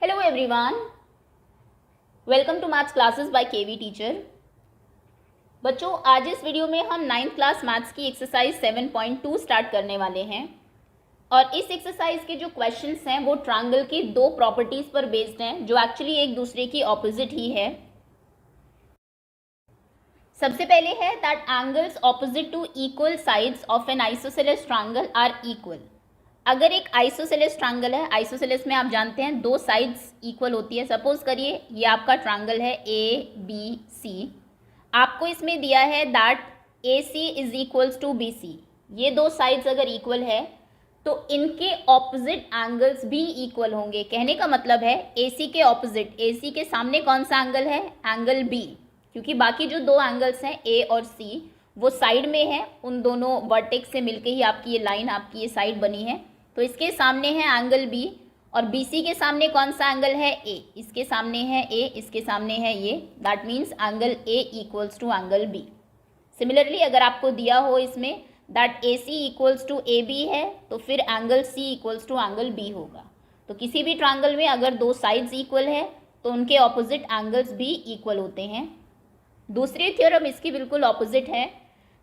Hello everyone, welcome to maths classes by KV teacher. बच्चों, आज इस वीडियो में हम 9th क्लास मैथ्स की एक्सरसाइज 7.2 स्टार्ट करने वाले हैं और इस एक्सरसाइज के जो क्वेश्चंस हैं वो ट्रायंगल की दो प्रॉपर्टीज पर बेस्ड हैं जो एक्चुअली एक दूसरे की ऑपोजिट ही है। सबसे पहले है that angles opposite to equal sides of an isosceles triangle are equal. अगर एक आइसोसेलेस ट्रायंगल है, आइसोसेलेस में आप जानते हैं दो साइड्स इक्वल होती है। सपोज करिए ये आपका ट्रायंगल है ए बी सी, आपको इसमें दिया है that A C is equals to B C. ये दो साइड्स अगर इक्वल है तो इनके ऑपोजिट एंगल्स भी इक्वल होंगे। कहने का मतलब है ए सी के ऑपोजिट, ए सी के सामने कौन सा एंगल है? एंगल बी, क्योंकि बाकी जो दो एंगल्स हैं ए और सी वो साइड में है, उन दोनों वर्टेक्स से मिलके ही आपकी ये लाइन, आपकी ये साइड बनी है। तो इसके सामने है एंगल बी और BC के सामने कौन सा एंगल है? ए। इसके सामने है ए, इसके सामने है ये, that means angle A equals to angle B. Similarly अगर आपको दिया हो इसमें that AC equals to AB है तो फिर angle C equals to angle B होगा। तो किसी भी ट्रायंगल में अगर दो साइड्स इक्वल है तो उनके ऑपोजिट एंगल्स भी इक्वल होते हैं। दूसरी थ्योरम इसकी बिल्कुल ऑपोजिट है,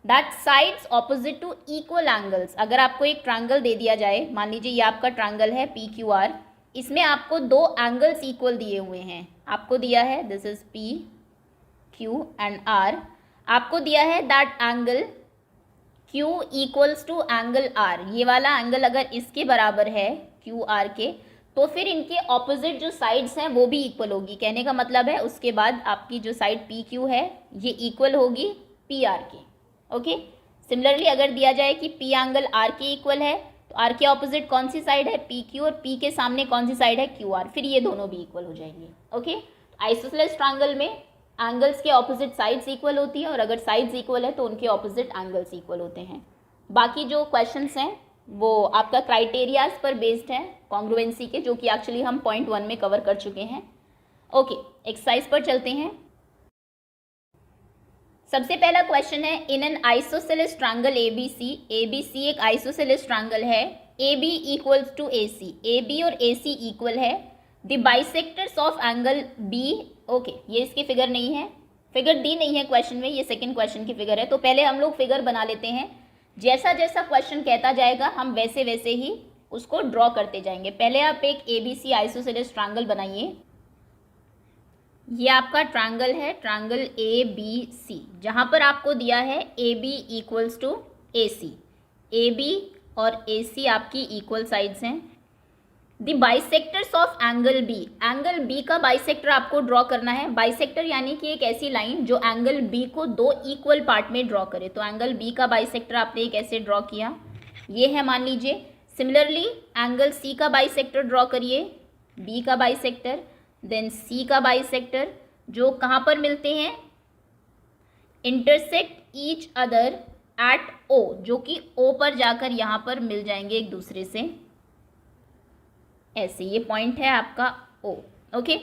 that sides opposite to equal angles. अगर आपको एक ट्रायंगल दे दिया जाए, मान लीजिए ये आपका ट्रायंगल है PQR, इसमें आपको दो एंगल्स इक्वल दिए हुए हैं। आपको दिया है this is PQ and R, आपको दिया है that angle Q equals to angle R। ये वाला एंगल अगर इसके बराबर है QR के तो फिर इनके ऑपोजिट जो साइड्स हैं वो भी इक्वल होगी। कहने का मतलब है उसके बाद आपकी जो साइड PQ है ये इक्वल होगी PR के। ओके, सिमिलरली अगर दिया जाए कि P एंगल R के इक्वल है तो R के ऑपोजिट कौन सी साइड है? PQ, और P के सामने कौन सी साइड है? QR, फिर ये दोनों भी इक्वल हो जाएंगे। ओके, आइसोसेलेस ट्रायंगल में एंगल्स के ऑपोजिट साइड्स इक्वल होती है और अगर साइड्स इक्वल है तो उनके ऑपोजिट एंगल्स इक्वल होते हैं। बाकी जो क्वेश्चंस हैं वो आपका क्राइटेरियाज पर बेस्ड है कॉन्ग्रुएंसी के, जो कि एक्चुअली हम पॉइंट 1 में कवर कर चुके हैं। ओके, एक्सरसाइज पर चलते हैं। सबसे पहला क्वेश्चन है, in an isosceles triangle ABC एक आइसोसेलेस ट्रायंगल है, AB equals to AC, AB और AC इक्वल है, the bisectors of angle B। Okay, ये इसकी फिगर नहीं है, फिगर दी नहीं है क्वेश्चन में, ये सेकंड क्वेश्चन की फिगर है। तो पहले हम लोग फिगर बना लेते हैं, जैसा जैसा क्वेश्चन कहता जाएगा हम वैसे वैसे ही उसको ड्रॉ करते जाएंगे। पहले आप एक ABC आइसोसेलेस ट्रायंगल बनाइए। ये आपका ट्रायंगल है, ट्रायंगल ABC, जहाँ पर आपको दिया है AB equals to AC। AB और AC आपकी इक्वल साइड्स हैं। The bisectors of angle B, angle B का बाइसेक्टर आपको ड्रॉ करना है। बाइसेक्टर यानी कि एक ऐसी लाइन जो एंगल B को दो इक्वल पार्ट में ड्रॉ करे। तो एंगल B का बाइसेक्टर आपने एक ऐसे ड्रॉ किया, ये है मान लीजिए। सिमिलरली एंगल C का बाइसेक्टर ड्रॉ करिए, B का बाइसेक्टर, देन C का बाइसेक्टर, जो कहाँ पर मिलते हैं? Intersect each other at O, जो कि O पर जाकर यहाँ पर मिल जाएंगे एक दूसरे से, ऐसे। ये पॉइंट है आपका O। ओके,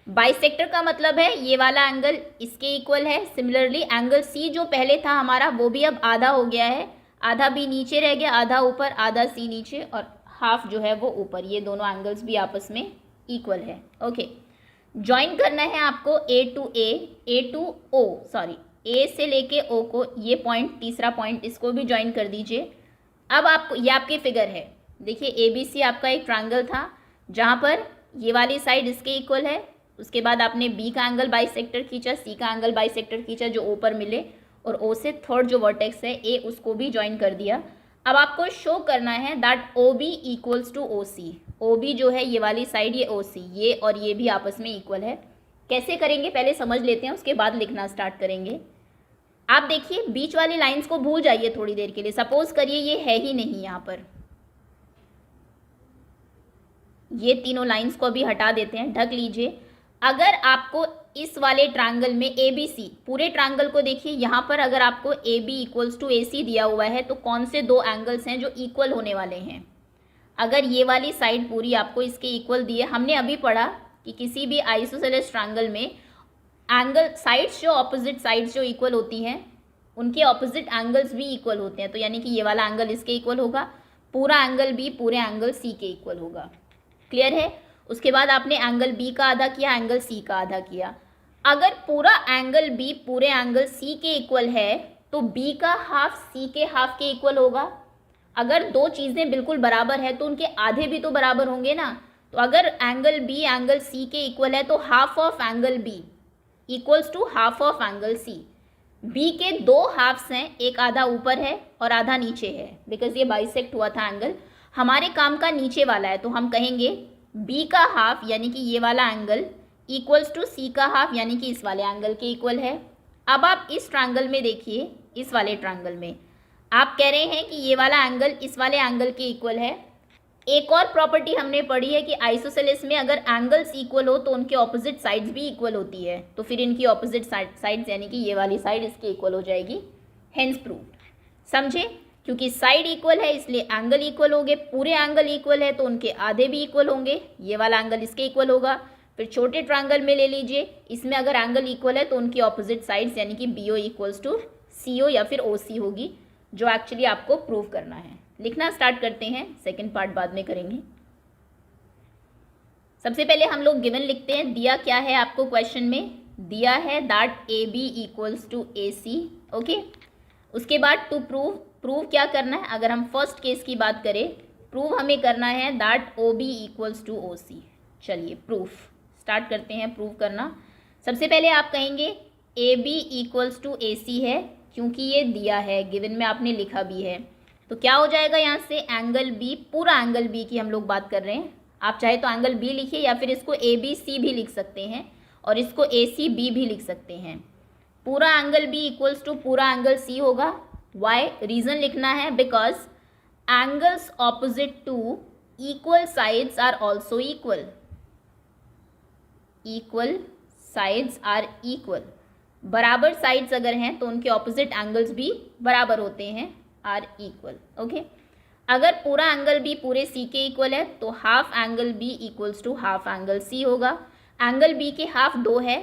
बाइसेक्टर का मतलब है ये वाला एंगल इसके इक्वल है। सिमिलरली एंगल C जो पहले था हमारा वो भी अब आधा हो गया है, आधा B नीचे रह गया, आधा ऊपर, आधा C नीचे और हाफ जो है वो ऊपर। ये दोनों एंगल्स भी आपस में इक्वल है। ओके, ज्वाइन करना है आपको A to O, sorry A से लेके O को, ये पॉइंट, तीसरा पॉइंट, इसको भी ज्वाइन कर दीजिए। अब आपको, ये आपकी फिगर है, देखिए ABC आपका एक ट्रायंगल था जहाँ पर ये वाली साइड इसके इक्वल है, उसके बाद आपने B का एंगल बाइसेक्टर खींचा, C का एंगल बाइसेक्टर खींचा जो O पर मिले, और O से थर्ड जो वर्टेक्स है A उसको भी ज्वाइन कर दिया। अब आपको शो करना है that OB equals to OC। OB जो है ये वाली साइड, ये OC, ये और ये भी आपस में इक्वल है। कैसे करेंगे पहले समझ लेते हैं, उसके बाद लिखना स्टार्ट करेंगे। आप देखिए बीच वाली लाइंस को भूल जाइए थोड़ी देर के लिए। सपोज करिए ये है ही नहीं, यहाँ पर ये तीनों लाइंस को अभी हटा देते हैं, ढक लीजिए। अगर आपको इस वाले ट्रायंगल में ABC, पूरे ट्रायंगल को देखिए, यहाँ पर अगर आपको AB इक्वल्स टू AC दिया हुआ है तो कौन से दो एंगल्स हैं जो इक्वल होने वाले हैं? अगर ये वाली साइड पूरी आपको इसके इक्वल दी है, हमने अभी पढ़ा कि किसी भी आइसोसेलेस ट्रायंगल में एंगल साइड्स जो ऑपोजिट साइड्स जो इक्वल होती हैं उनके ऑपोजिट एंगल्स भी इक्वल होते हैं। तो यानी कि ये वाला एंगल इसके इक्वल होगा, पूरा एंगल B पूरे एंगल C के इक्वल होगा। क्लियर है? उसके बाद आपने एंगल बी का आधा किया, एंगल सी का आधा किया। अगर पूरा एंगल बी पूरे एंगल सी के इक्वल है तो बी का हाफ सी के हाफ के इक्वल होगा। अगर दो चीज़ें बिल्कुल बराबर है तो उनके आधे भी तो बराबर होंगे ना। तो अगर एंगल बी एंगल सी के इक्वल है तो half of angle B equals to half of angle C. B के दो हाफ्स हैं, एक आधा ऊपर है और आधा नीचे है, बिकॉज ये बाइसेक्ट हुआ था एंगल। हमारे काम का नीचे वाला है तो हम कहेंगे बी का हाफ यानी कि ये वाला एंगल इक्वल्स टू सी का हाफ यानी कि इस वाले एंगल के इक्वल है। अब आप इस ट्रायंगल में देखिए, इस वाले ट्रायंगल में आप कह रहे हैं कि ये वाला एंगल इस वाले एंगल के इक्वल है। एक और प्रॉपर्टी हमने पढ़ी है कि आइसोसेलेस में अगर एंगल्स इक्वल हो तो उनके ऑपोजिट साइड्स भी इक्वल होती है, तो फिर इनकी ऑपोजिट साइड्स यानी कि ये वाली साइड इसके इक्वल हो जाएगी, हेंस प्रूव्ड। समझे? क्योंकि साइड इक्वल है इसलिए एंगल इक्वल होंगे, पूरे एंगल इक्वल है तो उनके आधे भी इक्वल होंगे, ये वाला एंगल इसके इक्वल होगा। फिर छोटे ट्रायंगल में ले लीजिए, इसमें अगर एंगल इक्वल है तो उनकी ऑपोजिट साइड्स यानी कि B O equals to C ओ या फिर ओ सी होगी, जो एक्चुअली आपको प्रूव करना है। लिखना स्टार्ट करते हैं, सेकंड पार्ट बाद में करेंगे। सबसे पहले हम लोग गिवन लिखते हैं। दिया क्या है आपको क्वेश्चन में? दिया है that A B equals to A C. Okay, उसके बाद टू प्रूव क्या करना है? अगर हम फर्स्ट केस की बात करें, प्रूव हमें करना है that O B equals to O C. चलिए प्रूफ स्टार्ट करते हैं, प्रूव करना। सबसे पहले आप कहेंगे ए बी इक्वल्स टू ए सी है, क्योंकि ये दिया है, गिवन में आपने लिखा भी है। तो क्या हो जाएगा यहाँ से? एंगल बी, पूरा एंगल बी की हम लोग बात कर रहे हैं। आप चाहे तो एंगल बी लिखिए या फिर इसको ए बी सी भी लिख सकते हैं और इसको ए सी बी भी लिख सकते हैं। पूरा एंगल बी इक्वल्स टू पूरा एंगल सी होगा। वाई? रीज़न लिखना है because angles opposite to equal sides are also equal. Equal sides are equal, बराबर साइड्स अगर हैं तो उनके ऑपोजिट एंगल्स भी बराबर होते हैं, आर इक्वल। ओके, अगर पूरा एंगल बी पूरे सी के इक्वल है तो half angle B equals to half angle C होगा। एंगल बी के हाफ 2 है,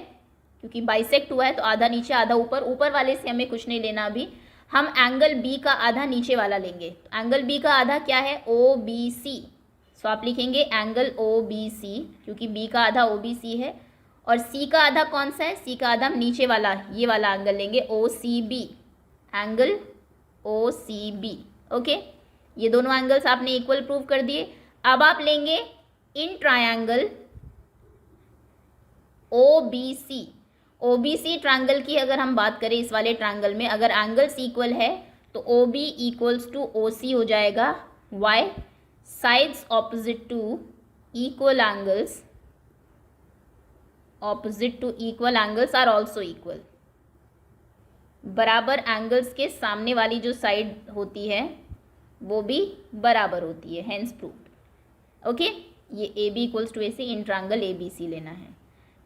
क्योंकि बाइसेक्ट हुआ है तो आधा नीचे आधा ऊपर, ऊपर वाले से हमें कुछ नहीं लेना अभी। हम एंगल बी का आधा नीचे वाला लेंगे। तो एंगल बी का आधा क्या है? ओ बी सी। सो आप लिखेंगे एंगल ओ बी सी, क्योंकि बी का आधा ओ बी सी है। और सी का आधा कौन सा है? सी का आधा हम नीचे वाला ये वाला एंगल लेंगे, O C B, angle O C B. OK, ये दोनों एंगल्स आपने इक्वल प्रूव कर दिए। अब आप लेंगे in triangle O B C. O B C triangle की अगर हम बात करें, इस वाले ट्रायंगल में अगर एंगल्स इक्वल है तो O B equals to O C हो जाएगा। Why? Sides opposite to equal angles, opposite to equal angles are also equal. बराबर एंगल्स के सामने वाली जो साइड होती है वो भी बराबर होती है, हेंस प्रूव्ड। ओके, ये A B equals to A C, in triangle A B C लेना है।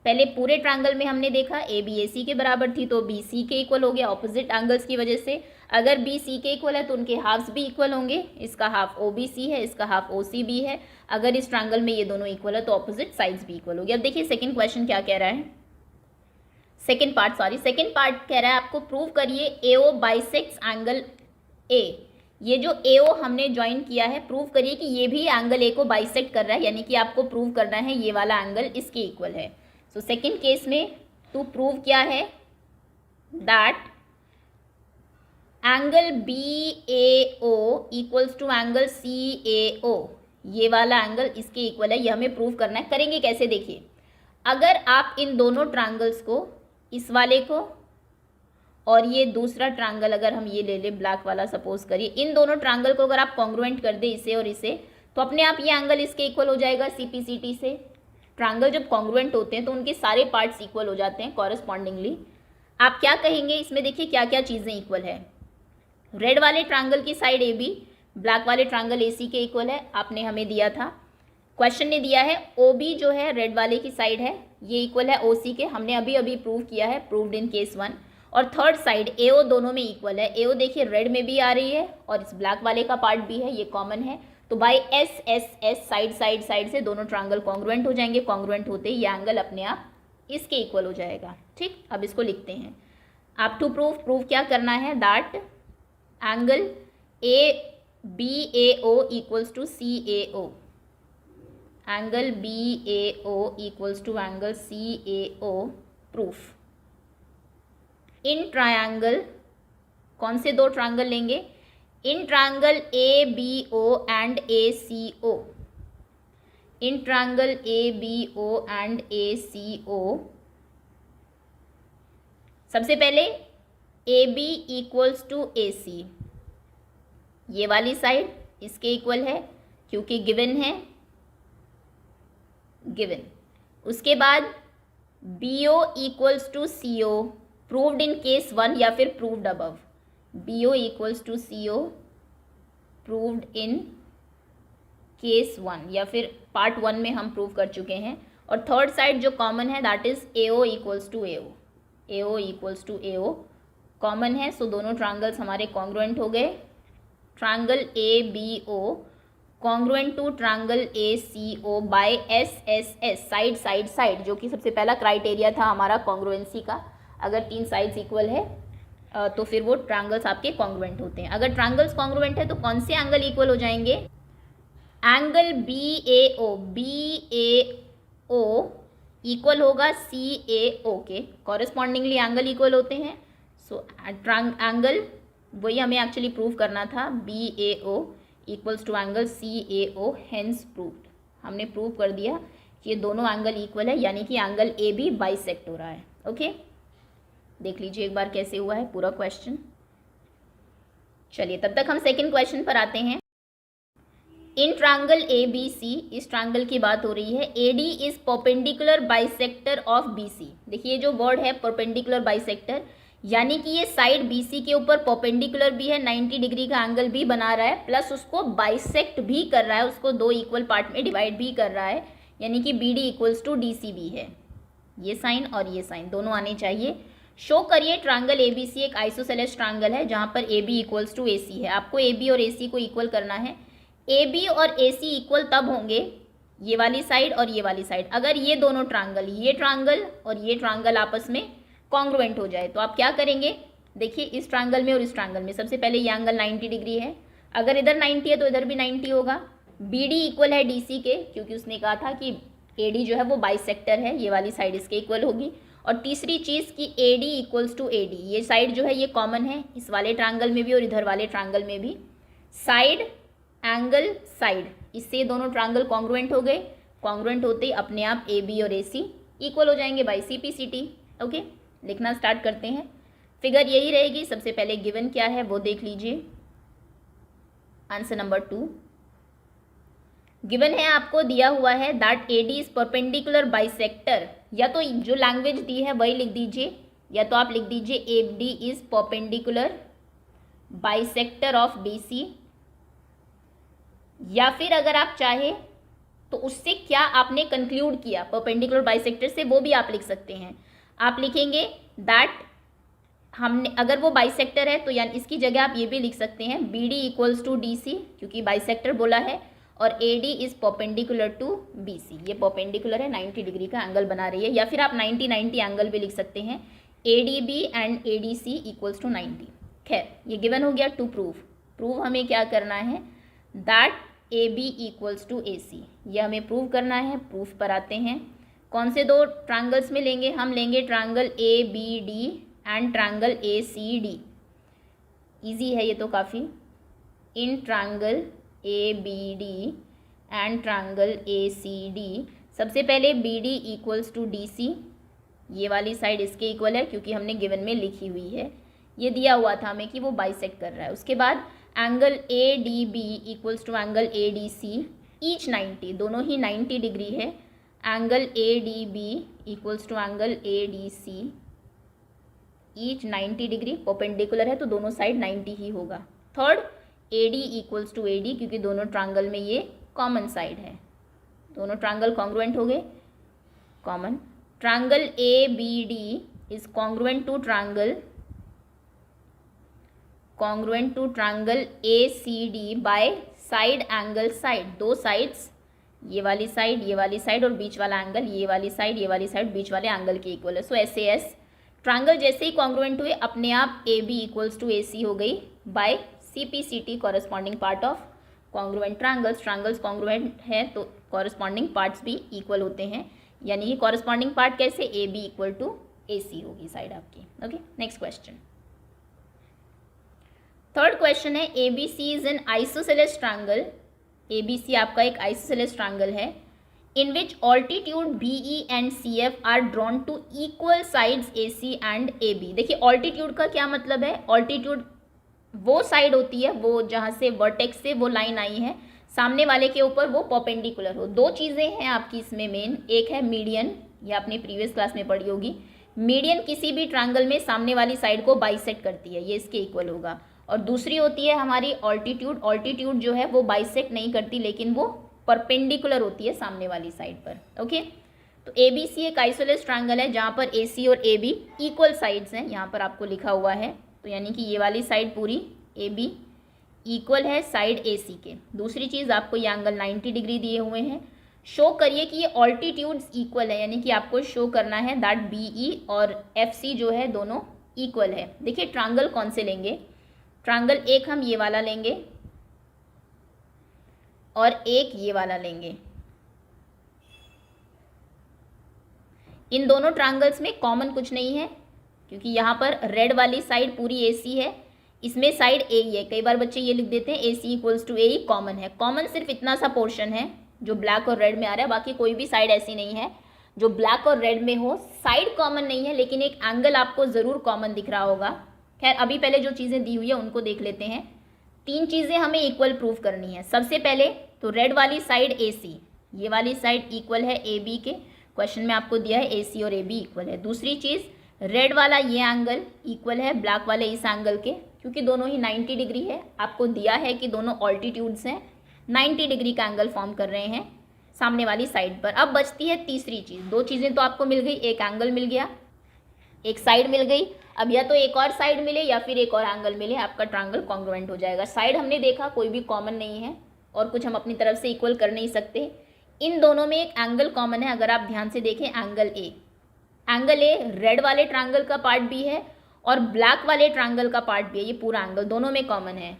पहले पूरे ट्रायंगल में हमने देखा ए बी ए सी के बराबर थी तो बी सी के इक्वल हो गया ऑपोजिट एंगल्स की वजह से। अगर बी सी के इक्वल है तो उनके हाफ्स भी इक्वल होंगे, इसका हाफ ओ बी सी है, इसका हाफ ओ सी बी है। अगर इस ट्रायंगल में ये दोनों इक्वल है तो ऑपोजिट साइड्स भी इक्वल होगी। अब देखिए सेकेंड क्वेश्चन क्या कह रहा है, सेकेंड पार्ट कह रहा है आपको प्रूव करिए एओ बाइसेक्ट्स एंगल ए। ये जो एओ हमने ज्वाइन किया है, प्रूव करिए कि ये भी एंगल ए को बाइसेक्ट कर रहा है, यानी कि आपको प्रूव करना है ये वाला एंगल इसके इक्वल है। सो सेकेंड केस में टू प्रूव क्या है? That angle B A O equals to angle C A O, ये वाला एंगल इसके इक्वल है, ये हमें प्रूव करना है। करेंगे कैसे? देखिए, अगर आप इन दोनों ट्रायंगल्स को, इस वाले को और ये दूसरा ट्रायंगल अगर हम ये ले ले ब्लैक वाला सपोज करिए, इन दोनों ट्रायंगल को अगर आप कॉन्ग्रुएंट कर दे इसे और इसे, तो अपने आप ये एंगल इसके इक्वल हो जाएगा सी पी सी टी से। ट्रायंगल जब कॉन्ग्रुएंट होते हैं तो उनके सारे पार्ट्स इक्वल हो जाते हैं कॉरेस्पॉन्डिंगली। आप क्या कहेंगे इसमें? देखिए क्या क्या चीज़ें इक्वल है। रेड वाले ट्रायंगल की साइड ए बी ब्लैक वाले ट्रायंगल ए सी के इक्वल है, आपने हमें दिया था, क्वेश्चन ने दिया है ओ बी जो है रेड वाले की साइड है ये इक्वल है ओ सी के, हमने अभी अभी प्रूव किया है, प्रूव्ड इन केस 1। और थर्ड साइड ए ओ दोनों में इक्वल है। ए ओ देखिए रेड में भी आ रही है और इस ब्लैक वाले का पार्ट भी है, ये कॉमन है। तो by S S S side से दोनों ट्रायंगल कॉन्ग्रुएंट हो जाएंगे। कॉन्ग्रुएंट होते ही ये एंगल अपने आप इसके इक्वल हो जाएगा। ठीक, अब इसको लिखते हैं। आप टू प्रूव क्या करना है? That angle A B A O equals to C A O. Angle B A O equals to angle C A O, proof. In triangle, कौन से दो ट्रायंगल लेंगे? In triangle A B O and A C O, in triangle A B O and A C O, सबसे पहले A B equals to A C, ये वाली side इसके equal है क्योंकि गिवन है, गिवन। उसके बाद B O equals to C O, proved in case 1 या फिर proved above, B O equals to C O, proved in case 1 या फिर पार्ट 1 में हम प्रूव कर चुके हैं। और थर्ड साइड जो कॉमन है that is A O equals to A O, A O equals to A O common है, सो दोनों ट्रायंगल्स हमारे कॉन्ग्रुएंट हो गए। Triangle A B O congruent to triangle A C O by S S S, side side side, जो कि सबसे पहला criteria था हमारा कॉन्ग्रुएंसी का। अगर 3 साइड्स इक्वल है तो फिर वो ट्रायंगल्स आपके कॉन्ग्रुएंट होते हैं। अगर ट्रायंगल्स कॉन्ग्रुएंट है तो कौन से एंगल इक्वल हो जाएंगे? Angle B A O, B A O equal होगा सी ए ओ के, कॉरेस्पॉन्डिंगली एंगल इक्वल होते हैं। सो एंगल वही हमें एक्चुअली प्रूव करना था, B A O equals to angle C A O, hence proved. हमने प्रूव कर दिया कि ये दोनों एंगल इक्वल है, यानी कि एंगल ए बी बाइसेक्ट हो रहा है। ओके, देख लीजिए एक बार कैसे हुआ है पूरा क्वेश्चन। चलिए तब तक हम सेकंड क्वेश्चन पर आते हैं। इन ट्रायंगल ए बी सी, इस ट्रायंगल की बात हो रही है, A D is perpendicular bisector of B C. देखिए जो वर्ड है परपेंडिकुलर बाइसेक्टर, यानी कि ये साइड बी सी के ऊपर परपेंडिकुलर भी है, 90 डिग्री का एंगल भी बना रहा है, प्लस उसको बाइसेक्ट भी कर रहा है, उसको 2 इक्वल पार्ट में डिवाइड भी कर रहा है, यानी कि B D equals to D C भी है। ये साइन और ये साइन दोनों आने चाहिए। शो करिए ट्रायंगल ए बी सी एक आइसोसेलेस ट्रायंगल है जहाँ पर ए बी इक्वल्स टू ए सी है। आपको ए बी और ए सी को इक्वल करना है। ए बी और ए सी इक्वल तब होंगे, ये वाली साइड और ये वाली साइड, अगर ये दोनों ट्रायंगल, ये ट्रायंगल और ये ट्रायंगल आपस में कॉन्ग्रुएंट हो जाए। तो आप क्या करेंगे? देखिए इस ट्रायंगल में और इस ट्रायंगल में सबसे पहले ये एंगल 90 डिग्री है, अगर इधर 90 है तो इधर भी 90 होगा। बी डी इक्वल है डी सी के, क्योंकि उसने कहा था कि ए डी जो है वो बाइसेक्टर है, ये वाली साइड इसके इक्वल होगी। और तीसरी चीज़ कि A D equals to A D, ये साइड जो है ये कॉमन है इस वाले ट्रायंगल में भी और इधर वाले ट्रायंगल में भी। साइड एंगल साइड, इससे ये दोनों ट्रायंगल कॉन्ग्रुएंट हो गए। कॉन्ग्रुएंट होते ही अपने आप ए बी और ए सी इक्वल हो जाएंगे by C P C T. Okay, लिखना स्टार्ट करते हैं। फिगर यही रहेगी। सबसे पहले गिवन क्या है वो देख लीजिए। आंसर नंबर 2 गिवन है, आपको दिया हुआ है that A D is perpendicular bisector, या तो जो लैंग्वेज दी है वही लिख दीजिए, या तो आप लिख दीजिए A D is perpendicular bisector of D C, या फिर अगर आप चाहे तो उससे क्या आपने कंक्लूड किया परपेंडिकुलर बाइसेक्टर से वो भी आप लिख सकते हैं। आप लिखेंगे दैट हमने, अगर वो बाइसेक्टर है तो यानी इसकी जगह आप ये भी लिख सकते हैं B D equals to D C, क्योंकि बाइसेक्टर बोला है, और A D is perpendicular to B C, ये परपेंडिकुलर है, 90 डिग्री का एंगल बना रही है, या फिर आप 90-90 एंगल भी लिख सकते हैं, A D B and A D C equals to 90। खैर ये गिवन हो गया। टू प्रूव हमें क्या करना है, that A B equals to A C, ये हमें प्रूव करना है। प्रूफ पर आते हैं। कौन से दो ट्रायंगल्स में लेंगे? हम लेंगे triangle A B D and triangle A C D. Easy है ये तो काफ़ी। In triangle A B D and triangle A C D, सबसे पहले B D equals to D C, ये वाली साइड इसके इक्वल है क्योंकि हमने गिवन में लिखी हुई है, ये दिया हुआ था हमें कि वो बाइसेक्ट कर रहा है। उसके बाद angle A D B equals to angle A D C, each 90, दोनों ही 90 डिग्री है। Angle A D B equals to angle A D C, each 90 degree, perpendicular है तो दोनों साइड 90 ही होगा। Third A D equals to A D, क्योंकि दोनों ट्रायंगल में ये कॉमन साइड है, दोनों ट्रायंगल कॉन्ग्रुएंट हो गए, common. Triangle A B D is congruent to triangle A C D by side angle side, दो साइड्स, ये वाली साइड और बीच वाला एंगल, ये वाली साइड बीच वाले एंगल के इक्वल है। So S A S triangle जैसे ही कॉन्ग्रुएंट हुए अपने आप A B equals to A C हो गई by C P C T, corresponding part of congruent triangles. Triangles congruent है तो कॉरस्पॉन्डिंग पार्ट्स भी इक्वल होते हैं, यानी कि कॉरस्पॉन्डिंग पार्ट कैसे, A B equal to A C होगी साइड आपकी। OK, next question. Third question है A B C is an isosceles triangle, A B C आपका एक आइसोसेलेस ट्रायंगल है, in which altitude B E and C F are drawn to equal sides A C and A B. देखिए altitude का क्या मतलब है, altitude वो side होती है वो जहाँ से वर्टेक्स से वो लाइन आई है सामने वाले के ऊपर वो परपेंडिकुलर हो। दो चीज़ें हैं आपकी इसमें मेन, एक है मीडियन, ये आपने प्रीवियस क्लास में पढ़ी होगी, मीडियन किसी भी ट्रायंगल में सामने वाली साइड को बाइसेक्ट करती है, ये इसके इक्वल होगा। और दूसरी होती है हमारी ऑल्टीट्यूड, ऑल्टीट्यूड जो है वो बाइसेक्ट नहीं करती लेकिन वो परपेंडिकुलर होती है सामने वाली साइड पर। ओके, तो ए बी सी एक आइसोलेस ट्रायंगल है जहाँ पर ए सी और ए बी इक्वल साइड्स हैं, यहाँ पर आपको लिखा हुआ है, तो यानी कि ये वाली साइड पूरी ए बी इक्वल है साइड ए सी के। दूसरी चीज़ आपको ये एंगल 90 डिग्री दिए हुए हैं, शो करिए कि ये ऑल्टीट्यूड्स इक्वल है, यानी कि आपको शो करना है दैट बी ई और एफ सी जो है दोनों इक्वल है। देखिए ट्रायंगल कौन से लेंगे, ट्रायंगल एक हम ये वाला लेंगे और एक ये वाला लेंगे। इन दोनों ट्रायंगल्स में कॉमन कुछ नहीं है क्योंकि यहाँ पर रेड वाली साइड पूरी ए सी है, इसमें साइड ए ही है। कई बार बच्चे ये लिख देते हैं A C equals to A ही कॉमन है, कॉमन सिर्फ इतना सा पोर्शन है जो ब्लैक और रेड में आ रहा है, बाकी कोई भी साइड ऐसी नहीं है जो ब्लैक और रेड में हो। साइड कॉमन नहीं है लेकिन एक एंगल आपको ज़रूर कॉमन दिख रहा होगा। खैर अभी पहले जो चीज़ें दी हुई है उनको देख लेते हैं। तीन चीज़ें हमें इक्वल प्रूव करनी है। सबसे पहले तो रेड वाली साइड ए सी, ये वाली साइड इक्वल है ए बी के, क्वेश्चन में आपको दिया है ए सी और ए बी इक्वल है। दूसरी चीज़ रेड वाला ये एंगल इक्वल है ब्लैक वाले इस एंगल के, क्योंकि दोनों ही 90 डिग्री है। आपको दिया है कि दोनों ऑल्टीट्यूड्स हैं, 90 डिग्री का एंगल फॉर्म कर रहे हैं सामने वाली साइड पर। अब बचती है तीसरी चीज़, दो चीज़ें तो आपको मिल गई, एक एंगल मिल गया, एक साइड मिल गई। अब या तो एक और साइड मिले या फिर एक और एंगल मिले, आपका ट्रायंगल कॉन्ग्रुएंट हो जाएगा। साइड हमने देखा कोई भी कॉमन नहीं है और कुछ हम अपनी तरफ से इक्वल कर नहीं सकते। इन दोनों में एक एंगल कॉमन है, अगर आप ध्यान से देखें angle A. Angle A red वाले ट्रायंगल का पार्ट भी है और ब्लैक वाले ट्रायंगल का पार्ट भी है, ये पूरा एंगल दोनों में कॉमन है।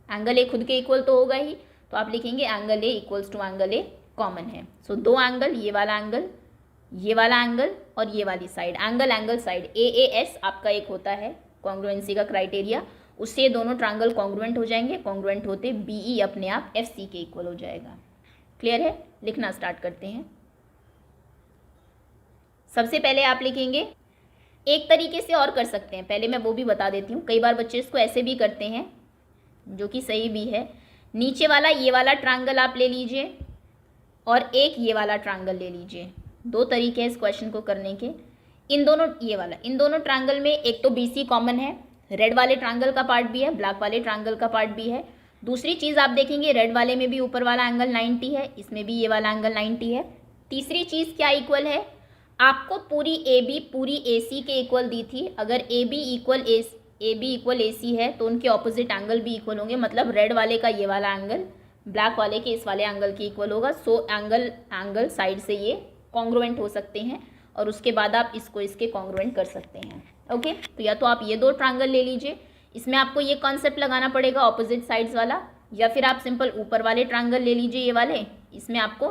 एंगल ए खुद के इक्वल तो होगा ही, तो आप लिखेंगे angle A equals to angle A common है। सो दो एंगल, ये वाला एंगल, ये वाला एंगल और ये वाली side, angle angle side A A S आपका एक होता है कॉन्ग्रुएंसी का क्राइटेरिया, उससे दोनों ट्रायंगल कॉन्ग्रुएंट हो जाएंगे। कॉन्ग्रुएंट होते बी ई अपने आप एफ सी के इक्वल हो जाएगा। क्लियर है, लिखना स्टार्ट करते हैं। सबसे पहले आप लिखेंगे, एक तरीके से और कर सकते हैं, पहले मैं वो भी बता देती हूँ। कई बार बच्चे इसको ऐसे भी करते हैं जो कि सही भी है। नीचे वाला ये वाला ट्रायंगल आप ले लीजिए और एक ये वाला ट्रायंगल ले लीजिए। दो तरीके हैं इस क्वेश्चन को करने के। इन दोनों, ये वाला, इन दोनों ट्रायंगल में एक तो बी सी कॉमन है, रेड वाले ट्रायंगल का पार्ट भी है, ब्लैक वाले ट्रायंगल का पार्ट भी है। दूसरी चीज़ आप देखेंगे रेड वाले में भी ऊपर वाला एंगल 90 है, इसमें भी ये वाला एंगल 90 है। तीसरी चीज़ क्या इक्वल है, आपको पूरी ए बी पूरी ए सी के इक्वल दी थी। अगर ए बी इक्वल ए सी है तो उनके ऑपोजिट एंगल भी इक्वल होंगे, मतलब रेड वाले का ये वाला एंगल ब्लैक वाले के इस वाले एंगल के इक्वल होगा। सो एंगल साइड से ये कॉन्ग्रुएंट हो सकते हैं और उसके बाद आप इसको इसके कॉन्ग्रुएंट कर सकते हैं। ओके, तो या तो आप ये दो ट्रायंगल ले लीजिए, इसमें आपको ये कॉन्सेप्ट लगाना पड़ेगा ऑपोजिट साइड्स वाला, या फिर आप सिंपल ऊपर वाले ट्रायंगल ले लीजिए ये वाले, इसमें आपको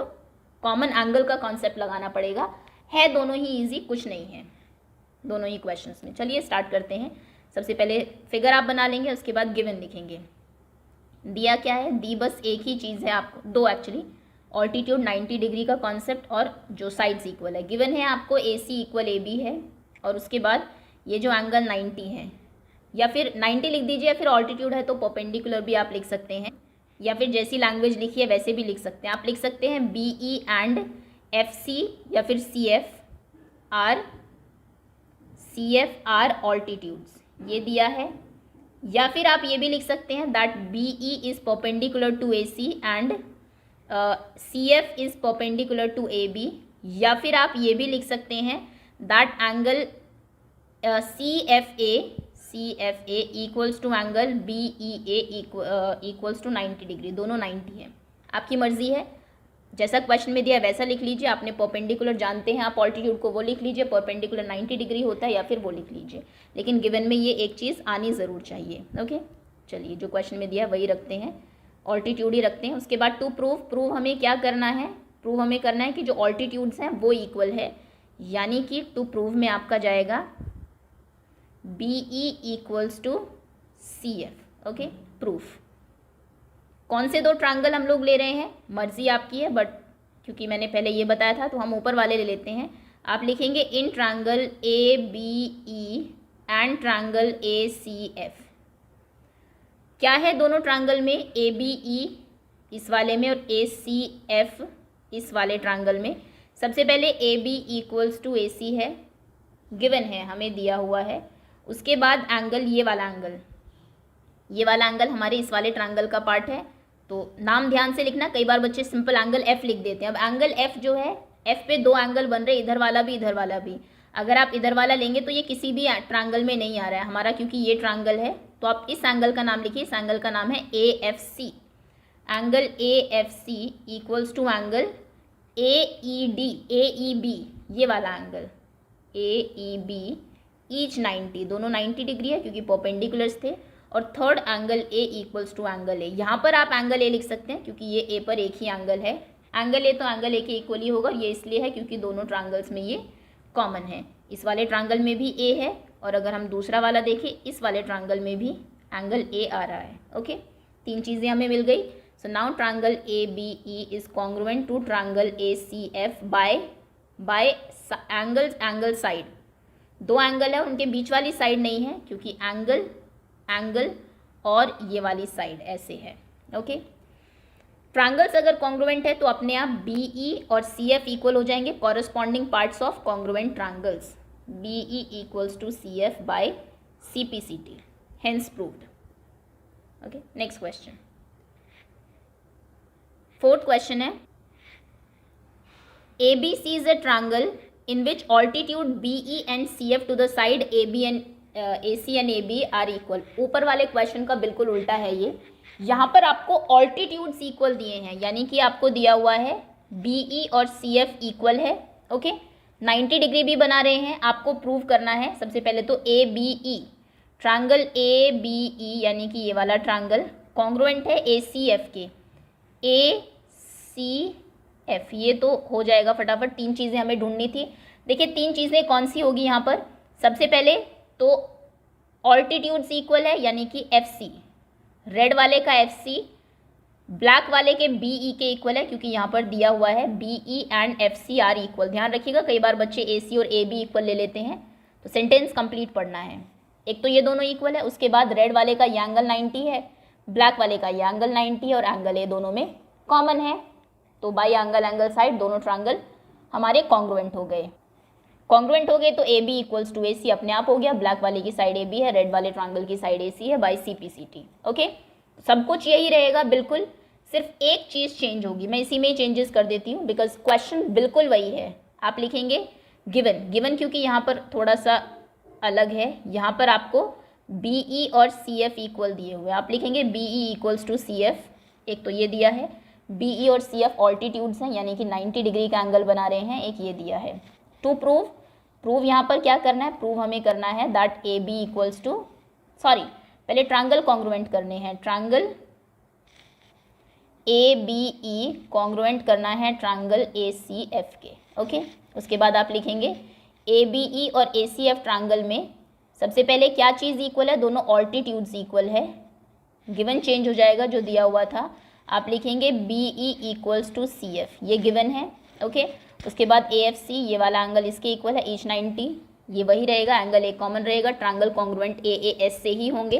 कॉमन एंगल का कॉन्सेप्ट लगाना पड़ेगा। है दोनों ही ईजी, कुछ नहीं है दोनों ही क्वेश्चंस में। चलिए स्टार्ट करते हैं। सबसे पहले फिगर आप बना लेंगे, उसके बाद गिवन लिखेंगे। दिया क्या है, दी बस एक ही चीज़ है आपको, दो एक्चुअली, ऑल्टीट्यूड 90 डिग्री का कॉन्सेप्ट और जो साइड्स इक्वल है। गिवन है आपको ए सी इक्वल ए बी है और उसके बाद ये जो एंगल 90 है, या फिर 90 लिख दीजिए, या फिर ऑल्टीट्यूड है तो परपेंडिकुलर भी आप लिख सकते हैं, या फिर जैसी लैंग्वेज लिखी है वैसे भी लिख सकते हैं। आप लिख सकते हैं B E and F C या फिर सी एफ आर ऑल्टीट्यूड्स, ये दिया है। या फिर आप ये भी लिख सकते हैं that B E is perpendicular to A C and C F is perpendicular to A B. या फिर आप ये भी लिख सकते हैं that angle C F A equals to angle B E A equals to 90 degree, दोनों 90 है। आपकी मर्जी है, जैसा क्वेश्चन में दिया वैसा लिख लीजिए। आपने परपेंडिकुलर जानते हैं आप ऑल्टीट्यूड को, वो लिख लीजिए, परपेंडिकुलर 90 डिग्री होता है, या फिर वो लिख लीजिए। लेकिन गिवन में ये एक चीज़ आनी ज़रूर चाहिए। ओके, चलिए जो क्वेश्चन में दिया वही रखते हैं, ऑल्टीट्यूड ही रखते हैं। उसके बाद टू प्रूव हमें क्या करना है, प्रूव हमें करना है कि जो ऑल्टीट्यूड्स हैं वो इक्वल है, यानी कि टू प्रूव में आपका जाएगा BE equals to CF। Okay, proof. कौन से दो ट्रायंगल हम लोग ले रहे हैं मर्जी आपकी है, बट क्योंकि मैंने पहले ये बताया था तो हम ऊपर वाले ले लेते हैं। आप लिखेंगे in triangle ABE and triangle ACF। क्या है दोनों ट्रायंगल में? ABE इस वाले में और ACF इस वाले ट्रायंगल में। सबसे पहले AB इक्वल्स टू AC है, गिवन है, हमें दिया हुआ है। उसके बाद एंगल, ये वाला एंगल हमारे इस वाले ट्रायंगल का पार्ट है, तो नाम ध्यान से लिखना। कई बार बच्चे सिंपल एंगल F लिख देते हैं। अब एंगल F जो है, F पे दो एंगल बन रहे, इधर वाला भी इधर वाला भी। अगर आप इधर वाला लेंगे तो ये किसी भी ट्रायंगल में नहीं आ रहा है हमारा, क्योंकि ये ट्रायंगल है। तो आप इस एंगल का नाम लिखिए, इस एंगल का नाम है AFC। Angle AFC equals to angle AEB, ये वाला एंगल AEB ईच 90, दोनों 90 डिग्री है क्योंकि परपेंडिकुलर्स थे। और third angle A equals to angle A। यहाँ पर आप एंगल A लिख सकते हैं क्योंकि ये A पर एक ही एंगल है। एंगल A तो एंगल A के इक्वल ही होगा, ये इसलिए है क्योंकि दोनों ट्रायंगल्स में ये कॉमन है। इस वाले ट्रायंगल में भी A है, और अगर हम दूसरा वाला देखें इस वाले ट्रायंगल में भी एंगल A आ रहा है। ओके, तीन चीज़ें हमें मिल गई। So now triangle ABE is congruent to triangle ACF by angle side. दो एंगल है, उनके बीच वाली साइड नहीं है क्योंकि एंगल और ये वाली साइड ऐसे है। ओके, ट्रायंगल्स अगर कॉन्ग्रुएंट है तो अपने आप BE और CF इक्वल हो जाएंगे, corresponding parts of congruent triangles. BE equals to CF by CPCT, hence proved. Okay, next question. Fourth question है, ABC is a triangle in which altitude BE and CF to the side AC and AB are equal। ऊपर वाले question का बिल्कुल उल्टा है ये। यहाँ पर आपको ऑल्टीट्यूड्स इक्वल दिए हैं, यानी कि आपको दिया हुआ है BE और CF इक्वल है। ओके, 90 डिग्री भी बना रहे हैं। आपको प्रूव करना है सबसे पहले तो ABE, ट्रायंगल ABE यानी कि ये वाला ट्रायंगल कॉन्ग्रुएंट है ACF के। ACF ये तो हो जाएगा फटाफट। तीन चीज़ें हमें ढूंढनी थी। देखिए तीन चीज़ें कौन सी होगी यहाँ पर? सबसे पहले तो ऑल्टीट्यूड्स इक्वल है, यानी कि FC, रेड वाले का FC ब्लैक वाले के BE के इक्वल है, क्योंकि यहाँ पर दिया हुआ है BE and FC are equal. ध्यान रखिएगा, कई बार बच्चे AC और AB इक्वल ले लेते हैं, तो सेंटेंस कंप्लीट पढ़ना है। एक तो ये दोनों इक्वल है, उसके बाद रेड वाले का ये एंगल 90 है, ब्लैक वाले का ये एंगल 90 है, और एंगल A दोनों में कॉमन है। तो बाई एंगल साइड दोनों ट्रायंगल हमारे कॉन्ग्रुएंट हो गए। कॉन्ग्रुएंट हो गए तो AB इक्वल्स टू AC अपने आप हो गया। ब्लैक वाले की साइड AB है, रेड वाले ट्रायंगल की साइड AC है, बाई CPCT। ओके, सब कुछ यही रहेगा बिल्कुल, सिर्फ एक चीज़ चेंज होगी। मैं इसी में चेंजेस कर देती हूँ बिकॉज क्वेश्चन बिल्कुल वही है। आप लिखेंगे गिवन क्योंकि यहाँ पर थोड़ा सा अलग है। यहाँ पर आपको BE और CF इक्वल दिए हुए, आप लिखेंगे BE इक्वल्स टू CF। एक तो ये दिया है, BE और CF ऑल्टीट्यूड्स हैं, यानी कि 90 डिग्री का एंगल बना रहे हैं। एक ये दिया है। टू प्रूव यहाँ पर क्या करना है? प्रूव हमें करना है दैट AB इक्वल्स टू, पहले ट्रायंगल कॉन्ग्रुएंट करने हैं। ट्रायंगल ABE कॉन्ग्रुएंट करना है ट्रायंगल ACF के। ओके, उसके बाद आप लिखेंगे ABE और ACF ट्रायंगल में सबसे पहले क्या चीज़ इक्वल है? दोनों ऑल्टीट्यूड्स इक्वल है। गिवन चेंज हो जाएगा जो दिया हुआ था। आप लिखेंगे BE इक्वल्स टू CF, ये गिवन है। ओके, उसके बाद AFC, ये वाला एंगल इसके इक्वल है ईच 90, ये वही रहेगा। एंगल A कॉमन रहेगा, ट्रायंगल कॉन्ग्रुएंट AAS से ही होंगे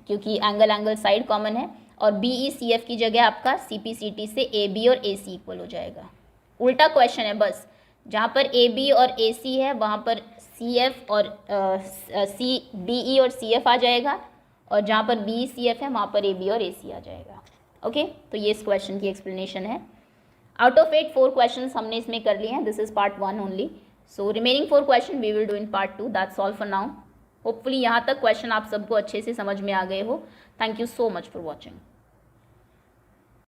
क्योंकि एंगल साइड कॉमन है। और BE CF की जगह आपका CPCT से AB और AC इक्वल हो जाएगा। उल्टा क्वेश्चन है बस, जहाँ पर AB और AC है वहाँ पर CF और BE और CF आ जाएगा, और जहाँ पर BE CF है वहाँ पर AB और AC आ जाएगा। ओके, तो ये इस क्वेश्चन की एक्सप्लेनेशन है। आउट ऑफ 8 4 क्वेश्चंस हमने इसमें कर लिए हैं। This is part 1 only, so remaining 4 question we will do in part 2। That's all for now. Hopefully यहाँ तक क्वेश्चन आप सबको अच्छे से समझ में आ गए हो। Thank you so much for watching.